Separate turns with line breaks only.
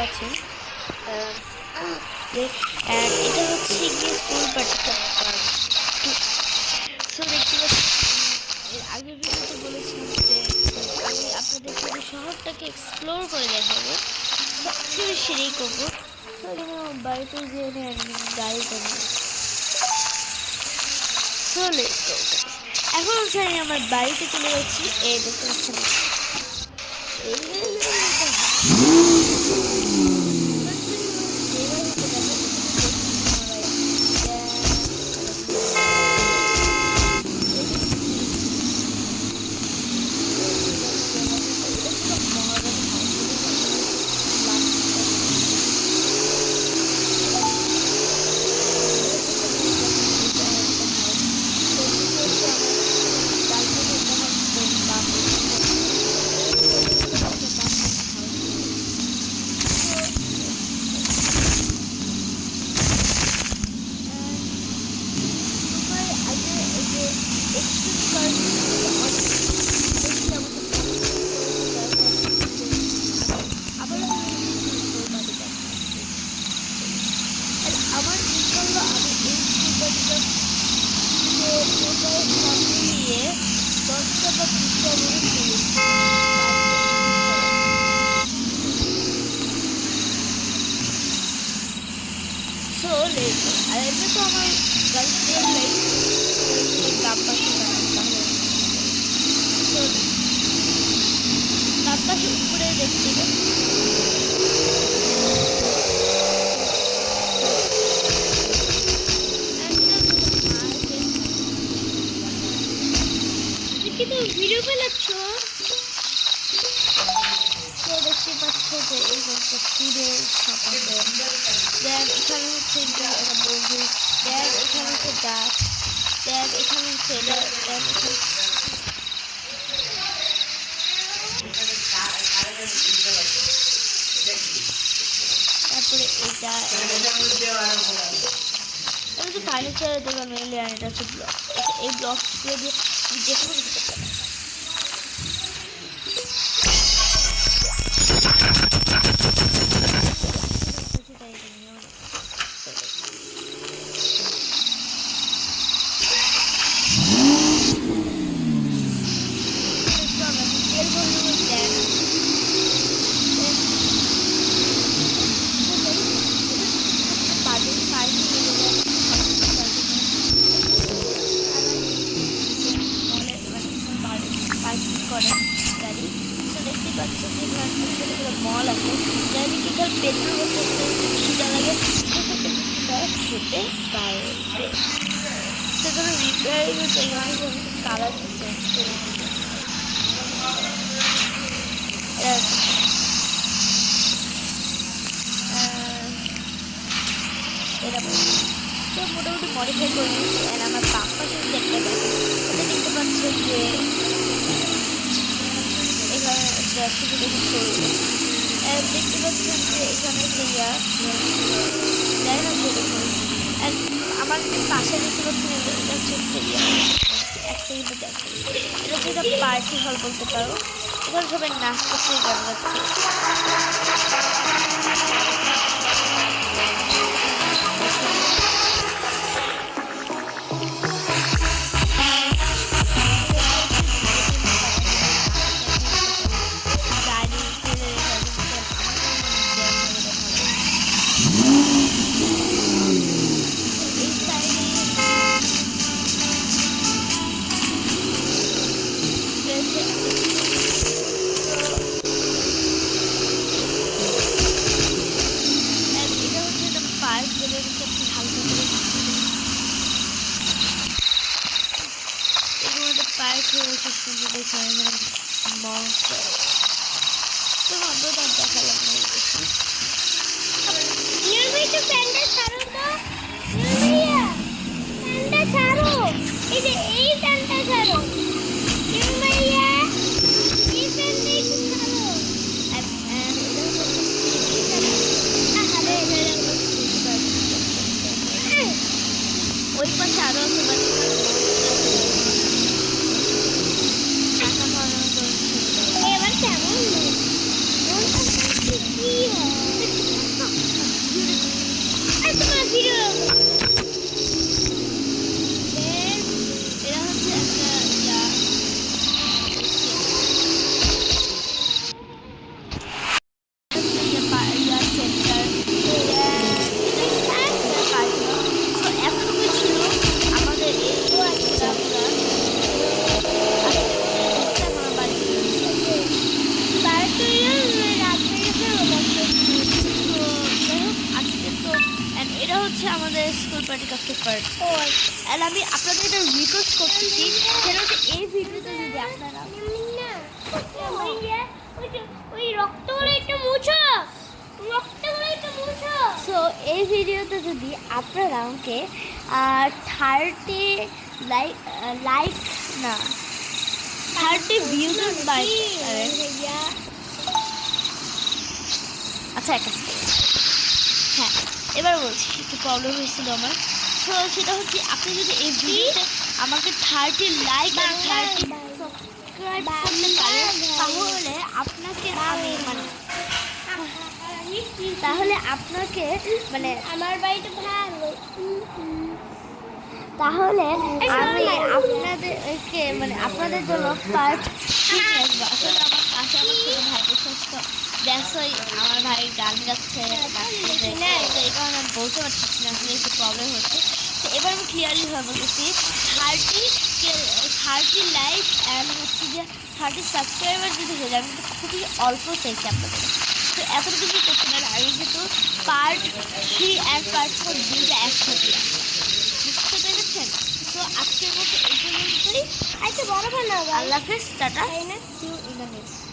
আছেন। এটা হচ্ছে গিয়ে স্কুল পার্টিটা পার্ক। সো দেখতে পাচ্ছি এর আগের ভিডিওতে বলেছিলাম যে আমি আপনাদেরকে এই শহরটাকে এক্সপ্লোর করে দেখাবো। তো আজকে সেটাই করবো। তো এখানে বাড়িতে যে গাড়িটা নিয়ে চলে এখন হচ্ছে আমি আমার বাড়িতে চলে যাচ্ছি। এই দেখতে পাচ্ছেন আমার ইনশাল্লাহ আমি এই স্কুলটা নিয়ে 10টা বা 20টা আর এমনি তো আমার গার্লফ্রেন্ড তার পাশে উপরে দেখতে কিন্তু ভিডিও বানাচ্ছ তো দেখতে পাচ্ছ যে এই একটা ফুডের শপ আছে। দেন এখানে হচ্ছে একটা বন্ধু, দেন এখানে হচ্ছে গাছ, দেন এখানে হচ্ছে তারপরে এটা হচ্ছে ফার্নিচারের দোকান মেনলি, আর এটা হচ্ছে ব্লক। এই ব্লকগুলো দিয়ে যে কোনো কিছু করতে পারে। মল আছে যার দিকে এখানে পেট্রোল বেশিটা লাগে খেতে পারবে। সেখানে রিপেয়ারিং কালার চেঞ্জ করে এটা তো মোটামুটি মডিফাই করে নিচ্ছি। আর আমার পাপা কিন্তু একটা দেখে ওটা দেখতে পাচ্ছে যে এখানে শুধু দেখে চলবে। দেখতে পাচ্ছেন যে এখানে যে দেয় না সেরকম। আমার পাশে দেখতে পাচ্ছেন এটা হচ্ছে এক সেকেন্ডে দেখেন, এটা হচ্ছে একটা পার্টি হল বলতে পারো। এখানে সবাই নাচ করতে গান গাচ্ছে। ওই পাশে আরো এবার কেমন পার্টি কাপকে পার্টি। আর আমি আপনাদের এটা রিকোয়েস্ট করতেছি সেটা হচ্ছে এই ভিডিওতে যদি আপনারা সো এই ভিডিওতে যদি আপনারা আমাকে 30 লাইক না 30 ভিউজ বাই আচ্ছা একটা হ্যাঁ এবার বলছি একটু প্রবলেম হয়েছিল আমার। তো সেটা হচ্ছে আপনি যদি এই ভিডিওতে আমাকে 30 লাইক আর 30 সাবস্ক্রাইব করতে পারেন তাহলে আপনাকে আমি মানে তাহলে আপনাকে মানে
আমার বাড়িতে ভালো
তাহলে আমি আপনাদেরকে মানে আপনাদের জন্য পার্ট ঠিক আসবো। আসলে আমার পাশে আমার ছোটো ভাই সুস্থ দেখছই আমার ভাই গান গাচ্ছে তো এই কারণে আমি বলতে পারছি না আসলে একটু প্রবলেম হচ্ছে। তো এবার আমি ক্লিয়ারলি ভাবে বলতেছি 30 লাইক অ্যান্ড হচ্ছে যে 30 সাবস্ক্রাইবার যদি হয়ে যায় আমি কিন্তু খুবই অল্প চাইছি আপনাদের কাছে। তো এতটুকু কিছু করতে পারে আমি কিন্তু পার্ট 3 অ্যান্ড পার্ট 4 দুইটা একসাথে বুঝতে পেরেছেন। তো আজকের মতো এই পর্যন্তই।
আচ্ছা বড় বানাও
আল্লাহ হাফেজ, tata, see you in the next.